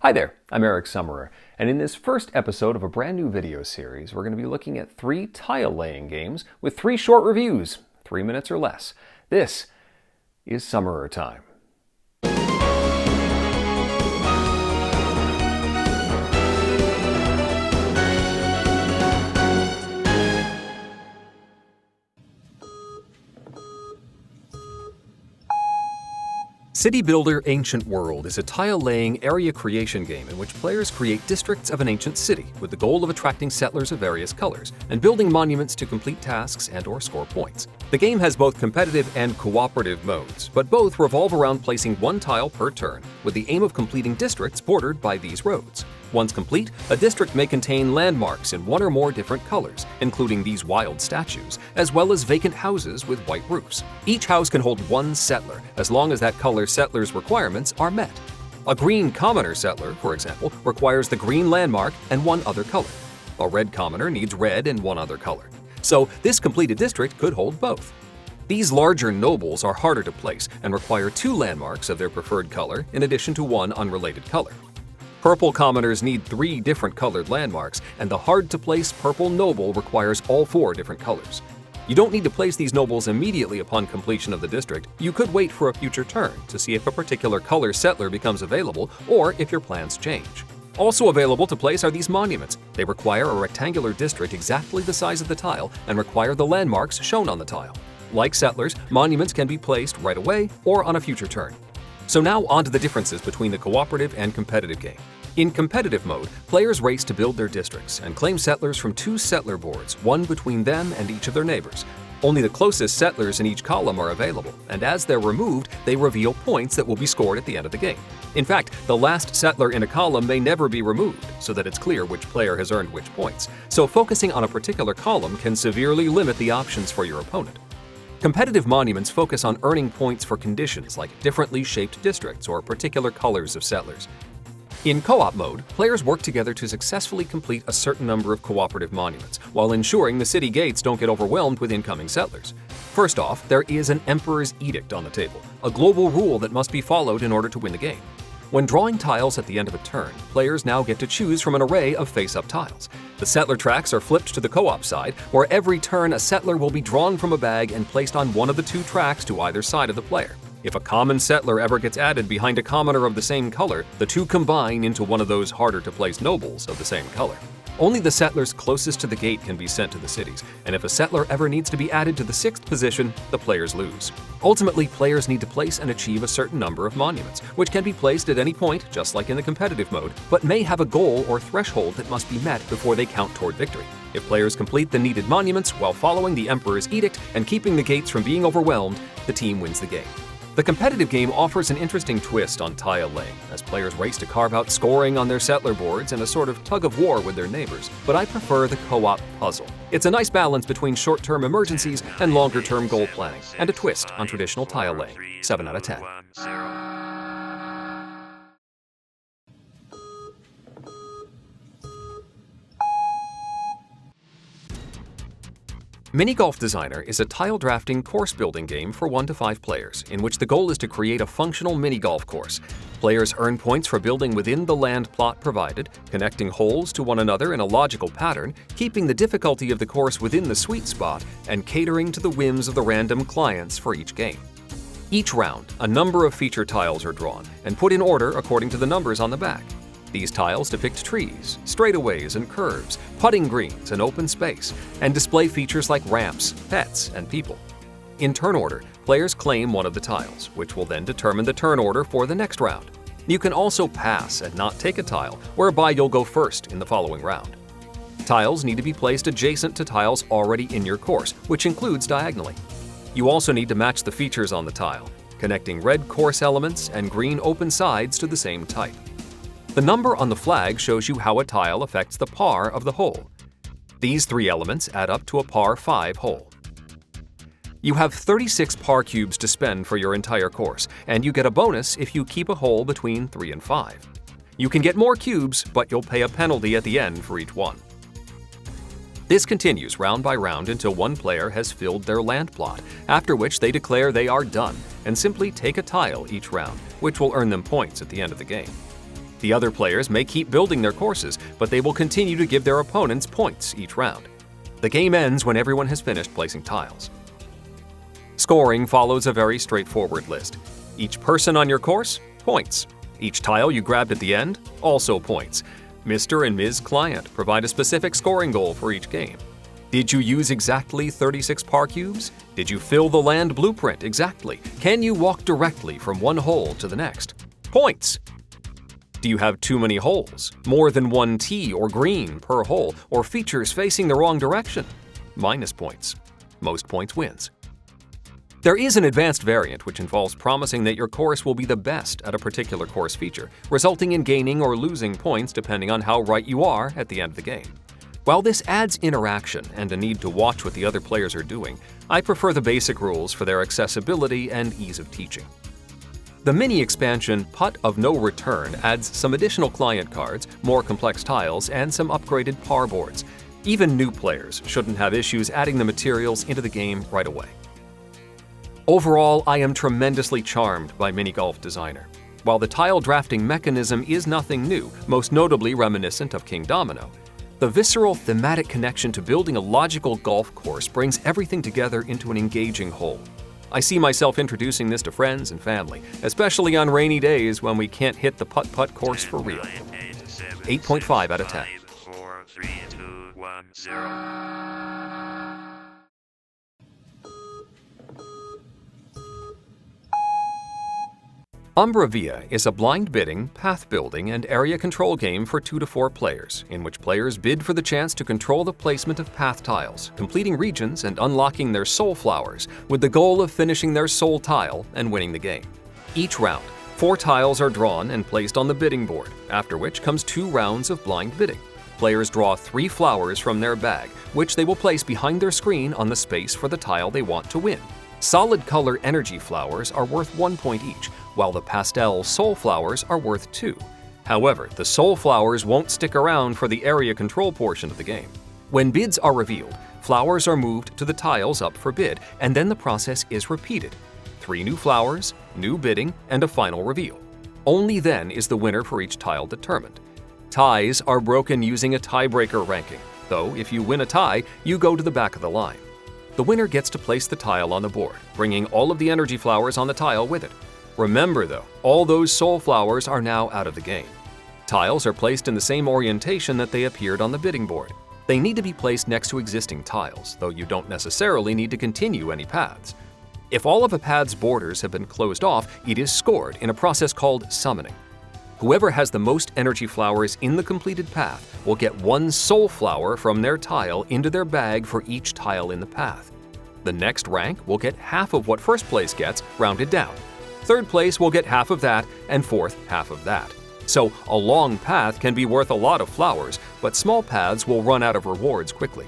Hi there, I'm Eric Summerer, and in this first episode of a brand new video series, we're going to be looking at 3 tile laying games with 3 short reviews, 3 minutes or less. This is SummererTime. City Builder Ancient World is a tile-laying area creation game in which players create districts of an ancient city with the goal of attracting settlers of various colors and building monuments to complete tasks and/or score points. The game has both competitive and cooperative modes, but both revolve around placing 1 tile per turn with the aim of completing districts bordered by these roads. Once complete, a district may contain landmarks in 1 or more different colors, including these wild statues, as well as vacant houses with white roofs. Each house can hold 1 settler, as long as that color's settler's requirements are met. A green commoner settler, for example, requires the green landmark and 1 other color. A red commoner needs red and 1 other color. So this completed district could hold both. These larger nobles are harder to place and require 2 landmarks of their preferred color in addition to 1 unrelated color. Purple commoners need 3 different colored landmarks, and the hard-to-place purple noble requires all 4 different colors. You don't need to place these nobles immediately upon completion of the district. You could wait for a future turn to see if a particular color settler becomes available or if your plans change. Also available to place are these monuments. They require a rectangular district exactly the size of the tile and require the landmarks shown on the tile. Like settlers, monuments can be placed right away or on a future turn. So now on to the differences between the cooperative and competitive game. In competitive mode, players race to build their districts and claim settlers from 2 settler boards, one between them and each of their neighbors. Only the closest settlers in each column are available, and as they're removed, they reveal points that will be scored at the end of the game. In fact, the last settler in a column may never be removed, so that it's clear which player has earned which points. So focusing on a particular column can severely limit the options for your opponent. Competitive monuments focus on earning points for conditions like differently shaped districts or particular colors of settlers. In co-op mode, players work together to successfully complete a certain number of cooperative monuments, while ensuring the city gates don't get overwhelmed with incoming settlers. First off, there is an Emperor's Edict on the table, a global rule that must be followed in order to win the game. When drawing tiles at the end of a turn, players now get to choose from an array of face-up tiles. The settler tracks are flipped to the co-op side, where every turn a settler will be drawn from a bag and placed on one of the 2 tracks to either side of the player. If a common settler ever gets added behind a commoner of the same color, the 2 combine into one of those harder-to-place nobles of the same color. Only the settlers closest to the gate can be sent to the cities, and if a settler ever needs to be added to the 6th position, the players lose. Ultimately, players need to place and achieve a certain number of monuments, which can be placed at any point, just like in the competitive mode, but may have a goal or threshold that must be met before they count toward victory. If players complete the needed monuments while following the Emperor's Edict and keeping the gates from being overwhelmed, the team wins the game. The competitive game offers an interesting twist on tile laying, as players race to carve out scoring on their settler boards in a sort of tug-of-war with their neighbors, but I prefer the co-op puzzle. It's a nice balance between short-term emergencies and longer-term goal planning, and a twist on traditional tile laying. 7 out of 10. MiniGolf Designer is a tile drafting course building game for 1 to 5 players, in which the goal is to create a functional mini-golf course. Players earn points for building within the land plot provided, connecting holes to one another in a logical pattern, keeping the difficulty of the course within the sweet spot, and catering to the whims of the random clients for each game. Each round, a number of feature tiles are drawn and put in order according to the numbers on the back. These tiles depict trees, straightaways and curves, putting greens and open space, and display features like ramps, pets, and people. In turn order, players claim one of the tiles, which will then determine the turn order for the next round. You can also pass and not take a tile, whereby you'll go first in the following round. Tiles need to be placed adjacent to tiles already in your course, which includes diagonally. You also need to match the features on the tile, connecting red course elements and green open sides to the same type. The number on the flag shows you how a tile affects the par of the hole. These 3 elements add up to a par 5 hole. You have 36 par cubes to spend for your entire course, and you get a bonus if you keep a hole between 3 and 5. You can get more cubes, but you'll pay a penalty at the end for each one. This continues round by round until one player has filled their land plot, after which they declare they are done and simply take a tile each round, which will earn them points at the end of the game. The other players may keep building their courses, but they will continue to give their opponents points each round. The game ends when everyone has finished placing tiles. Scoring follows a very straightforward list. Each person on your course, points. Each tile you grabbed at the end, also points. Mr. and Ms. Client provide a specific scoring goal for each game. Did you use exactly 36 par cubes? Did you fill the land blueprint exactly? Can you walk directly from one hole to the next? Points! Do you have too many holes? More than one tee or green per hole, or features facing the wrong direction? Minus points. Most points wins. There is an advanced variant which involves promising that your course will be the best at a particular course feature, resulting in gaining or losing points depending on how right you are at the end of the game. While this adds interaction and a need to watch what the other players are doing, I prefer the basic rules for their accessibility and ease of teaching. The mini-expansion Putt of No Return adds some additional client cards, more complex tiles, and some upgraded par boards. Even new players shouldn't have issues adding the materials into the game right away. Overall, I am tremendously charmed by MiniGolf Designer. While the tile drafting mechanism is nothing new, most notably reminiscent of King Domino, the visceral thematic connection to building a logical golf course brings everything together into an engaging whole. I see myself introducing this to friends and family, especially on rainy days when we can't hit the putt-putt course for real. 8.5 out of 10. 4, 3, 2, 1, 0. Umbra Via is a blind bidding, path building, and area control game for 2 to 4 players, in which players bid for the chance to control the placement of path tiles, completing regions and unlocking their soul flowers, with the goal of finishing their soul tile and winning the game. Each round, 4 tiles are drawn and placed on the bidding board, after which comes 2 rounds of blind bidding. Players draw 3 flowers from their bag, which they will place behind their screen on the space for the tile they want to win. Solid color energy flowers are worth 1 point each, while the pastel soul flowers are worth 2. However, the soul flowers won't stick around for the area control portion of the game. When bids are revealed, flowers are moved to the tiles up for bid, and then the process is repeated. 3 new flowers, new bidding, and a final reveal. Only then is the winner for each tile determined. Ties are broken using a tiebreaker ranking, though if you win a tie, you go to the back of the line. The winner gets to place the tile on the board, bringing all of the energy flowers on the tile with it. Remember though, all those soul flowers are now out of the game. Tiles are placed in the same orientation that they appeared on the bidding board. They need to be placed next to existing tiles, though you don't necessarily need to continue any paths. If all of a path's borders have been closed off, it is scored in a process called summoning. Whoever has the most energy flowers in the completed path will get 1 soul flower from their tile into their bag for each tile in the path. The next rank will get half of what first place gets, rounded down. Third place will get half of that, and fourth half of that. So a long path can be worth a lot of flowers, but small paths will run out of rewards quickly.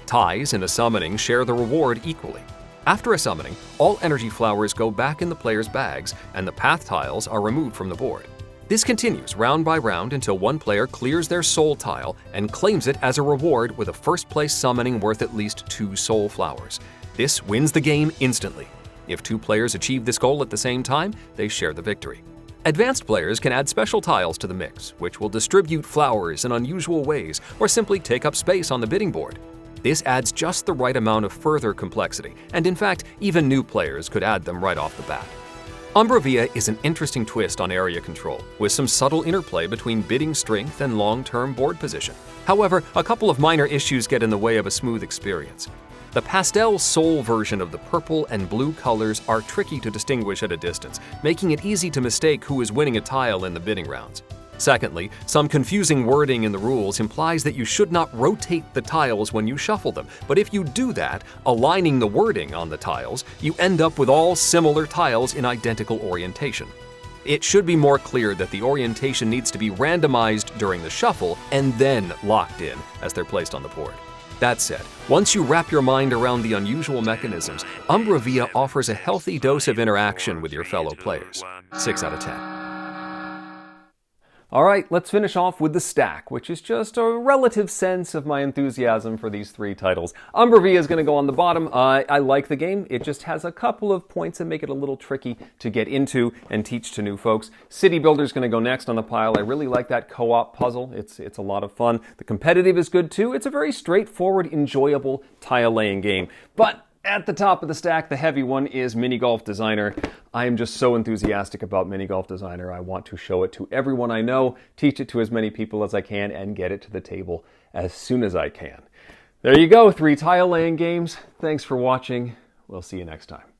Ties in a summoning share the reward equally. After a summoning, all energy flowers go back in the player's bags, and the path tiles are removed from the board. This continues round by round until one player clears their soul tile and claims it as a reward with a first place summoning worth at least 2 soul flowers. This wins the game instantly. If 2 players achieve this goal at the same time, they share the victory. Advanced players can add special tiles to the mix, which will distribute flowers in unusual ways or simply take up space on the bidding board. This adds just the right amount of further complexity, and in fact, even new players could add them right off the bat. Umbra Via is an interesting twist on area control, with some subtle interplay between bidding strength and long-term board position. However, a couple of minor issues get in the way of a smooth experience. The pastel soul version of the purple and blue colors are tricky to distinguish at a distance, making it easy to mistake who is winning a tile in the bidding rounds. Secondly, some confusing wording in the rules implies that you should not rotate the tiles when you shuffle them, but if you do that, aligning the wording on the tiles, you end up with all similar tiles in identical orientation. It should be more clear that the orientation needs to be randomized during the shuffle and then locked in as they're placed on the board. That said, once you wrap your mind around the unusual mechanisms, Umbra Via offers a healthy dose of interaction with your fellow players. 6 out of 10. All right, let's finish off with the stack, which is just a relative sense of my enthusiasm for these 3 titles. Umbra Via is going to go on the bottom. I like the game. It just has a couple of points that make it a little tricky to get into and teach to new folks. City Builder is going to go next on the pile. I really like that co-op puzzle. It's a lot of fun. The competitive is good too. It's a very straightforward, enjoyable tile-laying game. But at the top of the stack, the heavy one, is MiniGolf Designer. I am just so enthusiastic about MiniGolf Designer. I want to show it to everyone I know, teach it to as many people as I can, and get it to the table as soon as I can. There you go, 3 tile laying games. Thanks for watching. We'll see you next time.